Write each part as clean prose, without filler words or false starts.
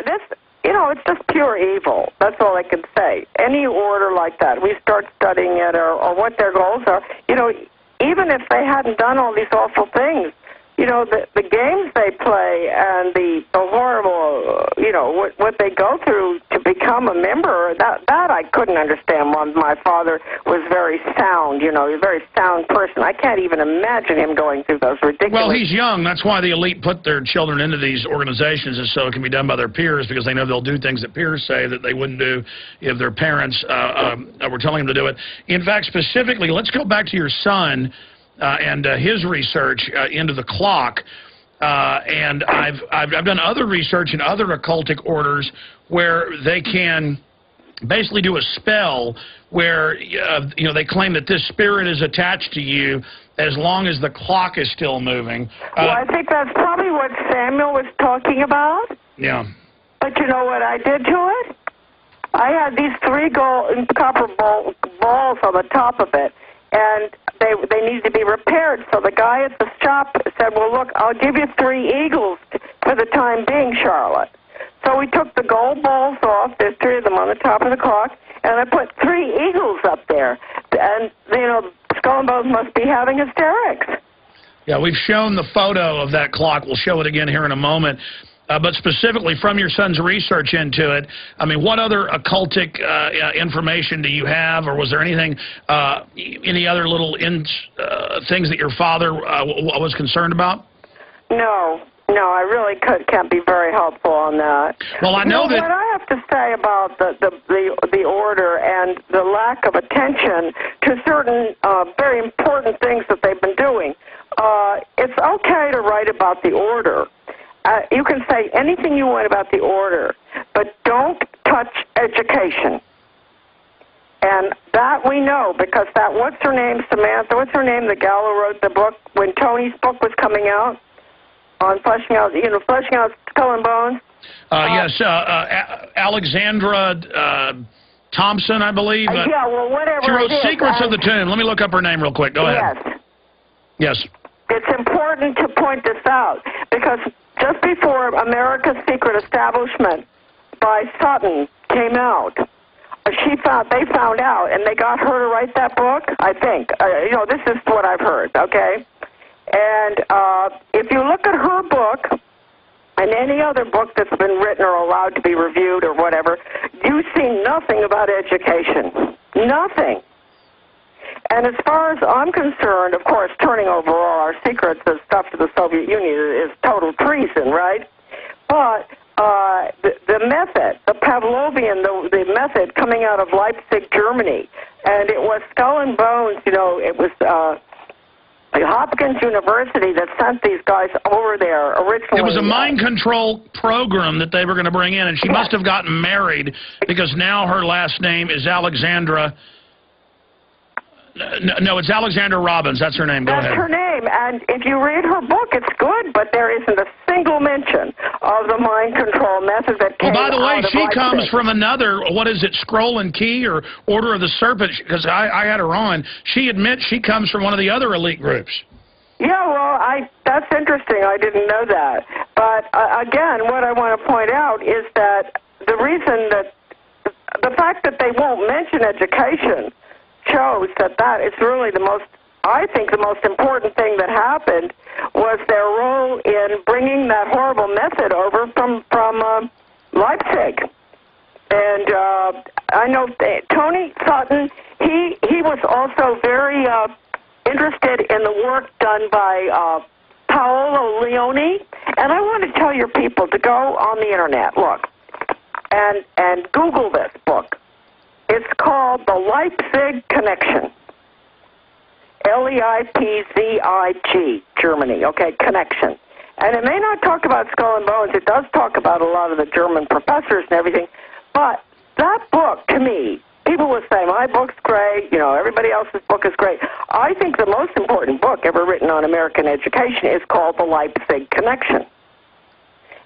this, it's just pure evil. That's all I can say. Any order like that, we start studying it or what their goals are. Even if they hadn't done all these awful things, the games they play and the horrible, what they go through to become a member, that I couldn't understand. My father was very sound, a very sound person. I can't even imagine him going through those ridiculous... Well, he's young. That's why the elite put their children into these organizations, is so it can be done by their peers, because they know they'll do things that peers say that they wouldn't do if their parents were telling them to do it. In fact, specifically, let's go back to your son and his research into the clock. And I've done other research in other occultic orders where they can basically do a spell where they claim that this spirit is attached to you as long as the clock is still moving. Well, I think that's probably what Samuel was talking about. Yeah. But you know what I did to it? I had these 3 gold copper balls on the top of it, and they needed to be repaired. So the guy at the shop said, well, look, I'll give you 3 eagles for the time being, Charlotte. So we took the gold balls off. There's 3 of them on the top of the clock, and I put 3 eagles up there. And, Skull and Bones must be having hysterics. Yeah, we've shown the photo of that clock. We'll show it again here in a moment. But specifically from your son's research into it, I mean, what other occultic information do you have, or was there anything, any other little things that your father was concerned about? No, I really can't be very helpful on that. Well, I know that... What I have to say about the order and the lack of attention to certain very important things that they've been doing, it's okay to write about the order. You can say anything you want about the order, but don't touch education. And that we know, because that, what's her name, Samantha, what's her name, the gal who wrote the book, when Tony's book was coming out, on fleshing out Skull and Bones? Yes, Alexandra Thompson, I believe. Yeah, well, whatever. She wrote Secrets of the Tomb. Let me look up her name real quick. Go ahead. Yes. It's important to point this out, because just before America's Secret Establishment by Sutton came out, they found out, and they got her to write that book, I think. This is what I've heard, okay? And if you look at her book and any other book that's been written or allowed to be reviewed or whatever, you see nothing about education. Nothing. And as far as I'm concerned, of course, turning over all our secrets and stuff to the Soviet Union is total treason, right? But the method, the Pavlovian, the method coming out of Leipzig, Germany, and it was Skull and Bones, it was Hopkins University that sent these guys over there originally. It was a mind control program that they were going to bring in, and she must have gotten married, because now her last name is Alexandra... No, it's Alexandra Robbins. That's her name. Go ahead. That's her name. And if you read her book, it's good, but there isn't a single mention of the mind control method that came out of Leipzig. Well, by the way, she comes from another, what is it, Scroll and Key or Order of the Serpent, because I had her on. She admits she comes from one of the other elite groups. Yeah, well, that's interesting. I didn't know that. But, again, what I want to point out is that the reason that the fact that they won't mention education shows that is really the most important thing that happened was their role in bringing that horrible method over from Leipzig. And I know Tony Sutton, he was also very interested in the work done by Paolo Leone. And I want to tell your people to go on the Internet, look, and Google this book. It's called The Leipzig Connection. Leipzig, Germany, okay, connection. And it may not talk about Skull and Bones. It does talk about a lot of the German professors and everything. But that book, to me, people will say, my book's great, everybody else's book is great. I think the most important book ever written on American education is called The Leipzig Connection.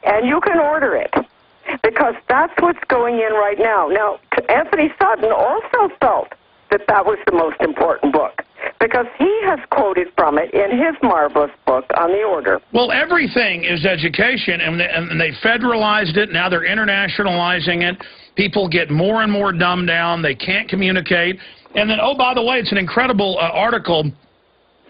And you can order it, because that's what's going in right now. Now, Antony Sutton also felt that was the most important book. because he has quoted from it in his marvelous book on the order. Well, everything is education, and they federalized it. Now they're internationalizing it. People get more and more dumbed down. They can't communicate. And then, oh, by the way, it's an incredible article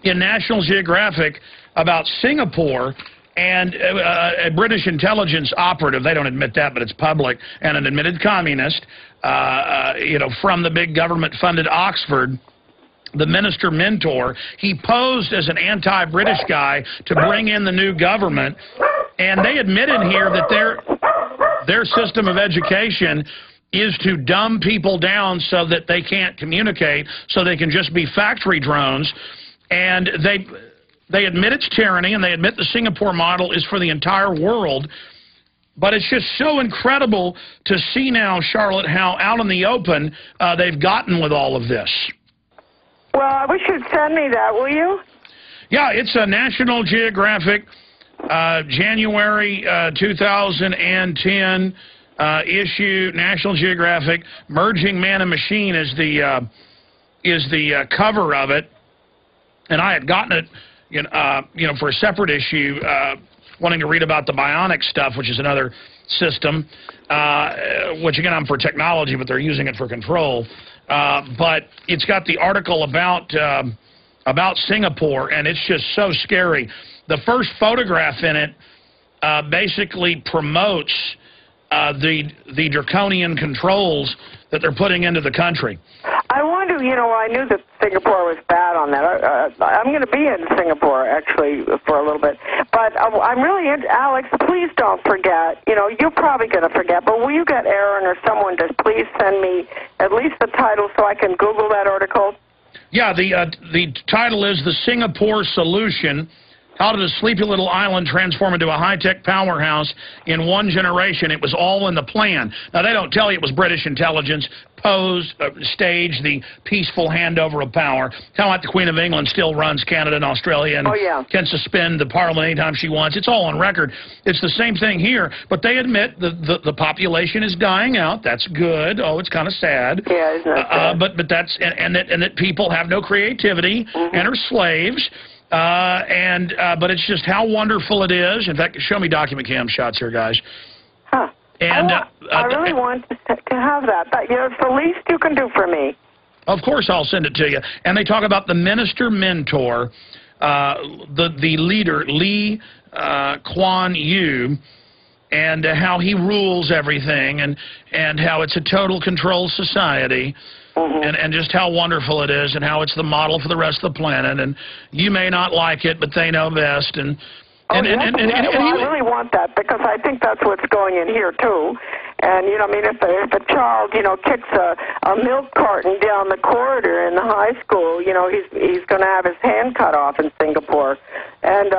in National Geographic about Singapore and a British intelligence operative. They don't admit that, but it's public, and an admitted communist, from the big government-funded Oxford, the minister mentor. He posed as an anti-British guy to bring in the new government, and they admitted here that their system of education is to dumb people down so that they can't communicate, so they can just be factory drones. And they admit it's tyranny, and they admit the Singapore model is for the entire world. But it's just so incredible to see now, Charlotte, how out in the open they've gotten with all of this. Well, I wish you'd send me that, will you? Yeah, it's a National Geographic, January 2010 issue. National Geographic, Merging Man and Machine is the cover of it. And I had gotten it, for a separate issue, wanting to read about the bionic stuff, which is another system, which, again, I'm for technology, but they're using it for control. But it's got the article about Singapore, and it's just so scary. The first photograph in it basically promotes the draconian controls that they're putting into the country. I wonder, I knew that Singapore was bad on that. I'm going to be in Singapore, actually, for a little bit. But I'm really into, Alex, please don't forget. You're probably going to forget, but will you get Aaron or someone to please send me at least the title so I can Google that article? Yeah, the title is The Singapore Solution. How did a sleepy little island transform into a high-tech powerhouse in one generation? It was all in the plan. Now, they don't tell you it was British intelligence, staged the peaceful handover of power. Kind of like the Queen of England still runs Canada and Australia and can suspend the parliament anytime she wants. It's all on record. It's the same thing here, but they admit the population is dying out. That's good. Oh, it's kind of sad. Yeah, isn't that sad? But that's and that people have no creativity and are slaves. But it's just how wonderful it is. In fact, show me document cam shots here, guys. Huh. And I really want to have that. It's the least you can do for me. Of course, I'll send it to you. And they talk about the minister mentor, the leader, Lee Kuan Yew, and how he rules everything, and how it's a total control society. And just how wonderful it is, and how it's the model for the rest of the planet. And you may not like it, but they know best. I really want that, because I think that's what's going in here too. And if a child kicks a milk carton down the corridor in the high school, he's going to have his hand cut off in Singapore. And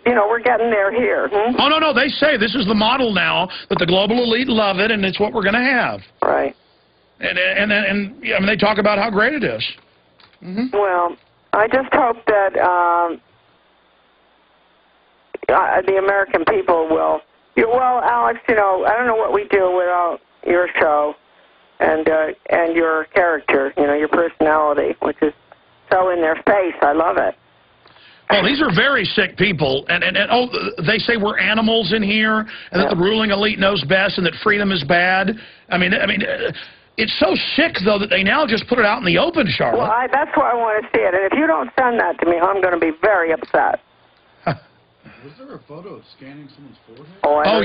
we're getting there here. Oh no, they say this is the model now, that the global elite love it, and it's what we're going to have. Right. And they talk about how great it is. Well, I just hope that the American people will. Well, Alex, I don't know what we do without your show and your character, your personality, which is so in their face. I love it. Well, these are very sick people, and they say we're animals in here, and that the ruling elite knows best, and that freedom is bad. I mean. It's so sick, though, that they now just put it out in the open, Charlotte. Well, that's why I want to see it. And if you don't send that to me, I'm going to be very upset. Was there a photo of scanning someone's forehead? Oh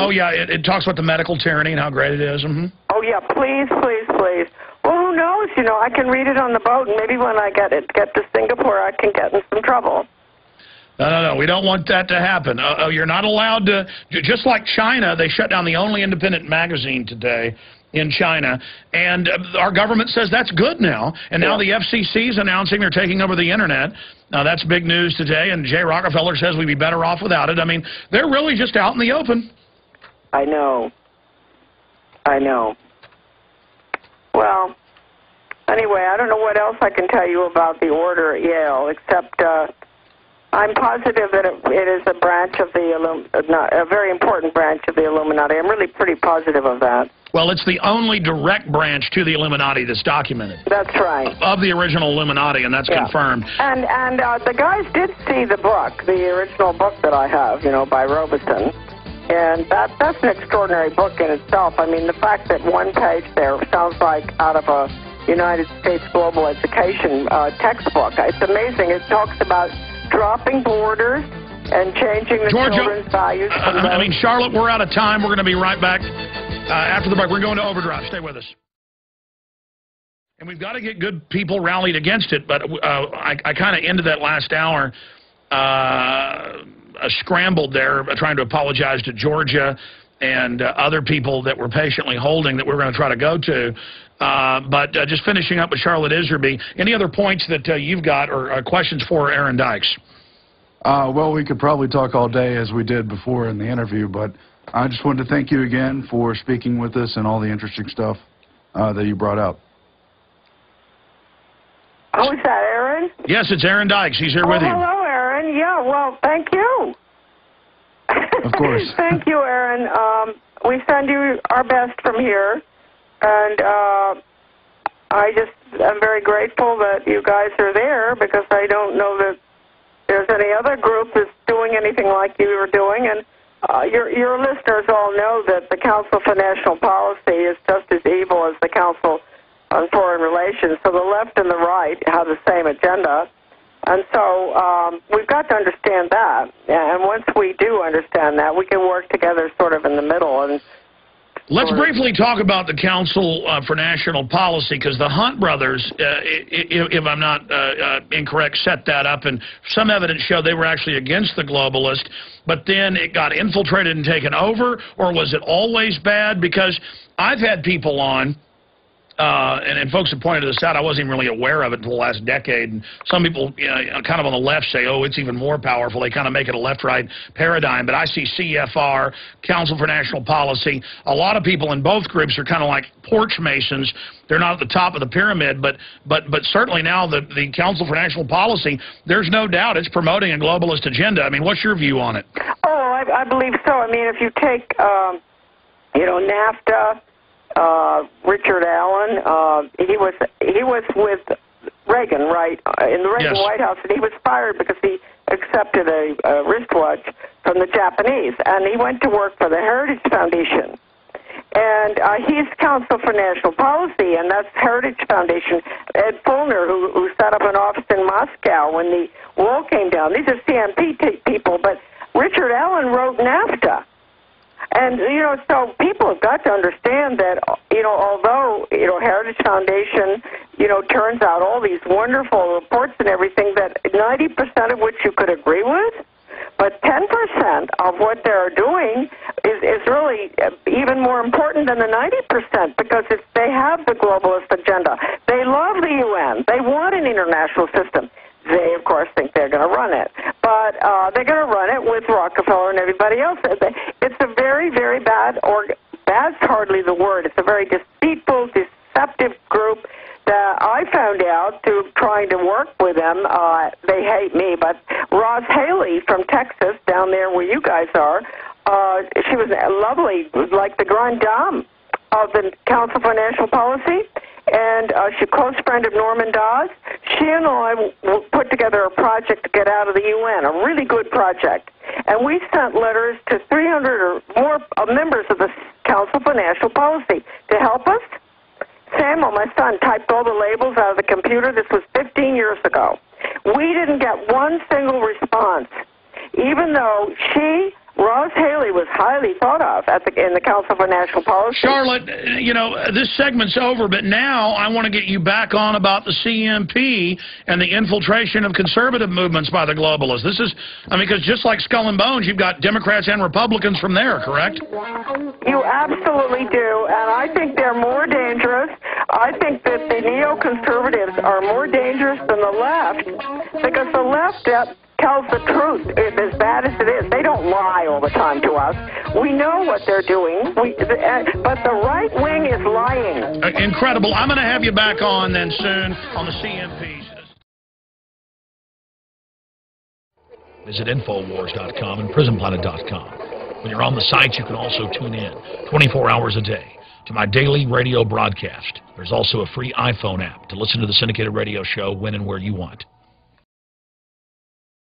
yeah. It talks about the medical tyranny and how great it is. Oh, yeah. Please, please, please. Well, who knows? I can read it on the boat, and maybe when I get to Singapore, I can get in some trouble. No. We don't want that to happen. You're not allowed to. Just like China, they shut down the only independent magazine today in China, and our government says that's good now, and now the FCC is announcing they're taking over the internet. Now that's big news today, and Jay Rockefeller says we'd be better off without it. I mean, they're really just out in the open. I know. Well, anyway, I don't know what else I can tell you about the order at Yale, except I'm positive that it is a branch of a very important branch of the Illuminati. I'm really pretty positive of that. Well, it's the only direct branch to the Illuminati that's documented. That's right. Of the original Illuminati, and that's confirmed. And the guys did see the book, the original book that I have, you know, by Robeson. And that's an extraordinary book in itself. I mean, the fact that one page there sounds like out of a United States global education textbook. It's amazing. It talks about dropping borders and changing the children's values. I mean, Charlotte, we're out of time. We're going to be right back after the break. We're going to overdrive. Stay with us. And we've got to get good people rallied against it, but I kind of ended that last hour scrambled there, trying to apologize to Georgia and other people that were patiently holding that we're going to try to go to. But just finishing up with Charlotte Iserbyt, any other points that you've got or questions for Aaron Dykes? Well, we could probably talk all day as we did before in the interview, but I just wanted to thank you again for speaking with us and all the interesting stuff that you brought out. Oh, is that Aaron? Yes, it's Aaron Dykes. He's here with you. Hello, Aaron. Yeah, well, thank you. Of course. Thank you, Aaron. We send you our best from here, and I just am very grateful that you guys are there, because I don't know that there's any other group that's doing anything like you are doing. And your listeners all know that the Council for National Policy is just as evil as the Council on Foreign Relations. So the left and the right have the same agenda. And so we've got to understand that. And once we do understand that, we can work together sort of in the middle. And let's briefly talk about the Council for National Policy, because the Hunt brothers, if I'm not incorrect, set that up, and some evidence showed they were actually against the globalist, but then it got infiltrated and taken over, or was it always bad? Because I've had people on, and folks have pointed this out, I wasn't even really aware of it until the last decade, and some people kind of on the left say, oh, it's even more powerful. They kind of make it a left-right paradigm, but I see CFR, Council for National Policy. A lot of people in both groups are kind of like porch masons. They're not at the top of the pyramid, but certainly now the Council for National Policy, there's no doubt it's promoting a globalist agenda. I mean, what's your view on it? Oh, I believe so. I mean, if you take, NAFTA, Richard Allen, he was with Reagan, right, in the Reagan White House, and he was fired because he accepted a wristwatch from the Japanese, and he went to work for the Heritage Foundation. And he's Council for National Policy, and that's Heritage Foundation. Ed Fulner, who set up an office in Moscow when the wall came down. These are CNP people, but Richard Allen wrote NAFTA. And, so people have got to understand that, although, Heritage Foundation, turns out all these wonderful reports and everything, that 90% of which you could agree with, but 10% of what they're doing is really even more important than the 90%, because they have the globalist agenda. They love the UN. They want an international system. They, of course, think they're going to run it. But they're going to run it with Rockefeller and everybody else. It's a very, very bad, or bad's hardly the word. It's a very deceitful, deceptive group that I found out through trying to work with them. They hate me, but Roz Haley from Texas, down there where you guys are, she was lovely, like the grande dame of the Council for National Policy. And she's a close friend of Norman Dawes. She and I put together a project to get out of the UN, a really good project. And we sent letters to 300 or more members of the Council for National Policy to help us. Samuel, my son, typed all the labels out of the computer. This was 15 years ago. We didn't get one single response, even though Roz Haley was highly thought of in the Council for National Policy. Charlotte, this segment's over, but now I want to get you back on about the CMP and the infiltration of conservative movements by the globalists. This is, because just like Skull and Bones, you've got Democrats and Republicans from there, correct? You absolutely do, and I think they're more dangerous. I think that the neoconservatives are more dangerous than the left, because the left tells the truth, as bad as it is. They don't lie all the time to us. We know what they're doing, but the right wing is lying. Incredible. I'm going to have you back on then soon on the CMPs. Visit Infowars.com and PrisonPlanet.com. When you're on the site, you can also tune in 24 hours a day. to my daily radio broadcast. There's also a free iPhone app to listen to the syndicated radio show when and where you want.